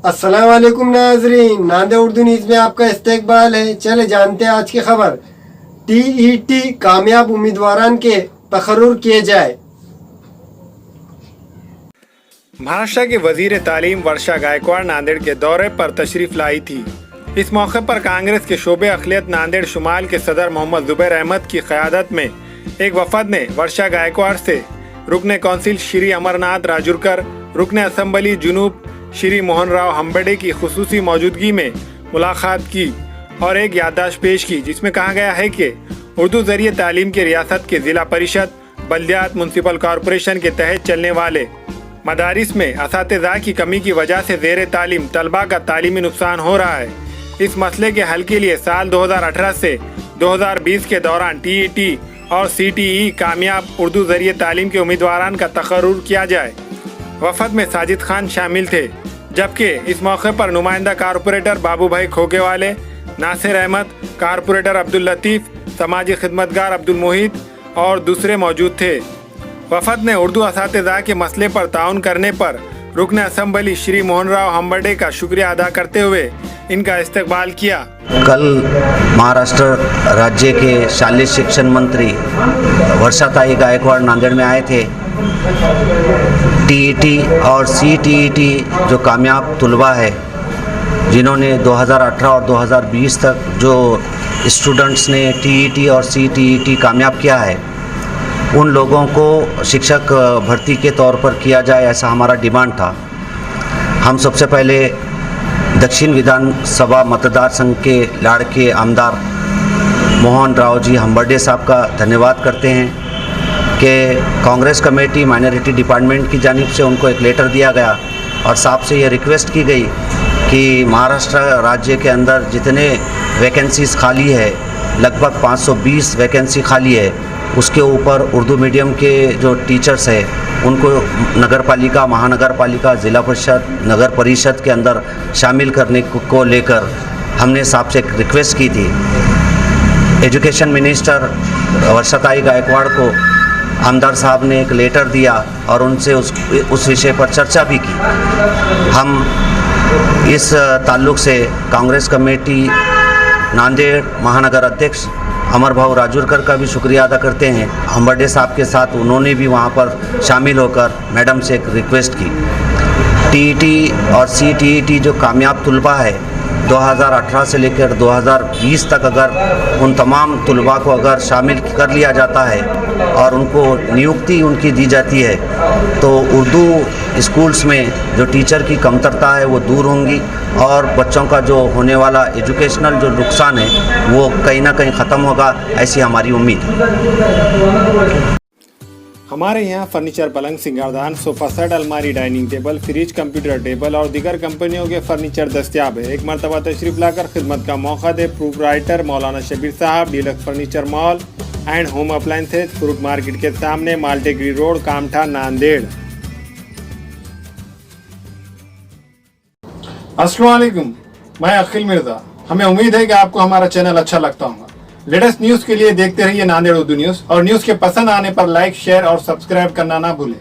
अस्सलाम वालेकुम नाजरीन, नांदेड़ उर्दू न्यूज़ में आपका इस्तकबाल है। चले जानते हैं आज की खबर। टीईटी कामयाब उम्मीदवारान के तकर्रुर किए जाए। महाराष्ट्र के वजीर तालीम वर्षा गायकवाड़ नांदेड़ के दौरे पर तशरीफ लाई थी। इस मौके पर कांग्रेस के शोबे अखिलियत नांदेड़ शुमाल के सदर मोहम्मद जुबैर अहमद की क़यादत में एक वफद ने वर्षा गायकवाड़ से रुकने कौंसिल श्री अमरनाथ राजूरकर, रुकने असम्बली जुनूब श्री मोहन राव हम्बड़े की खुसूसी मौजूदगी में मुलाकात की और एक याददाश्त पेश की, जिसमें कहा गया है कि उर्दू ज़रिए तालीम की रियासत के ज़िला परिषद, बल्दियात, म्यूनसिपल कॉरपोरेशन के तहत चलने वाले मदारिस में असातिज़ा की कमी की वजह से ज़ेर तालीम तलबा का तालीमी नुकसान हो रहा है। इस मसले के हल के लिए साल 2018 से 2020 के दौरान टीईटी और सीटीई कामयाब उर्दू ज़रिए तालीम के उम्मीदवारान का तकर्रुर किया जाए। वफद में साजिद खान शामिल थे, जबकि इस मौके पर नुमाइंदा कारपोरेटर बाबू भाई खोकेवाले, नासिर अहमद, कारपोरेटर अब्दुल लतीफ़, समाजी खिदमतगार अब्दुल मोहित और दूसरे मौजूद थे। वफद ने उर्दू असातिज़ा के मसले पर ताउन करने पर रुकन असम्बली श्री मोहन राव हम्बड़े का शुक्रिया अदा करते हुए इनका इस्तकबाल किया। कल महाराष्ट्र राज्य के शालेय शिक्षण मंत्री वर्षाताई गायकवाड़ नांदेड़ में आए थे। टीईटी और सीटीईटी जो कामयाब तुलबा है, जिन्होंने 2018 और 2020 तक जो स्टूडेंट्स ने टीईटी और सीटीईटी कामयाब किया है, उन लोगों को शिक्षक भर्ती के तौर पर किया जाए, ऐसा हमारा डिमांड था। हम सबसे पहले दक्षिण विधानसभा मतदार संघ के लाड़के आमदार मोहन राव जी हम्बड़े साहब का धन्यवाद करते हैं कि कांग्रेस कमेटी माइनॉरिटी डिपार्टमेंट की जानिब से उनको एक लेटर दिया गया और साहब से ये रिक्वेस्ट की गई कि महाराष्ट्र राज्य के अंदर जितने वैकेंसीज खाली है, लगभग 520 वैकेंसी खाली है, उसके ऊपर उर्दू मीडियम के जो टीचर्स हैं उनको नगर पालिका, महानगर पालिका, ज़िला परिषद, नगर परिषद के अंदर शामिल करने को लेकर हमने साहब से एक रिक्वेस्ट की थी। एजुकेशन मिनिस्टर वर्षाताई गायकवाड़ को आमदार साहब ने एक लेटर दिया और उनसे उस विषय पर चर्चा भी की। हम इस ताल्लुक़ से कांग्रेस कमेटी नांदेड़ महानगर अध्यक्ष अमर भाऊ राजूरकर का भी शुक्रिया अदा करते हैं। हम्बड़े साहब के साथ उन्होंने भी वहाँ पर शामिल होकर मैडम से एक रिक्वेस्ट की। टीईटी और सीटीईटी जो कामयाब तुलबा है, 2018 से लेकर 2020 तक अगर उन तमाम तुलबा को अगर शामिल कर लिया जाता है और उनको नियुक्ति उनकी दी जाती है, तो उर्दू स्कूल्स में जो टीचर की कमतरता है वो दूर होंगी और बच्चों का जो होने वाला एजुकेशनल जो नुकसान है वो कहीं ना कहीं ख़त्म होगा, ऐसी हमारी उम्मीद है। हमारे यहाँ फर्नीचर, पलंग, सिंगारदान, सोफा सेट, अलमारी, dining table, fridge, computer table और दीगर कंपनियों के फर्नीचर दस्तियाब है। एक मरतबा तशरीफ लाकर खिदमत का मौका दे। प्रोपराइटर मौलाना शबीर साहब, deluxe furniture mall and home appliances, fruit market के सामने, माल्टेगिरी रोड, कामठा, नांदेड़। अस्सलाम वालेकुम, मैं अखिल मिर्जा। हमें उम्मीद है कि आपको हमारा चैनल अच्छा लगता होगा। लेटेस्ट न्यूज़ के लिए देखते रहिए नांदेड़ उर्दू न्यूज़ और न्यूज़ के पसंद आने पर लाइक, शेयर और सब्सक्राइब करना ना भूलें।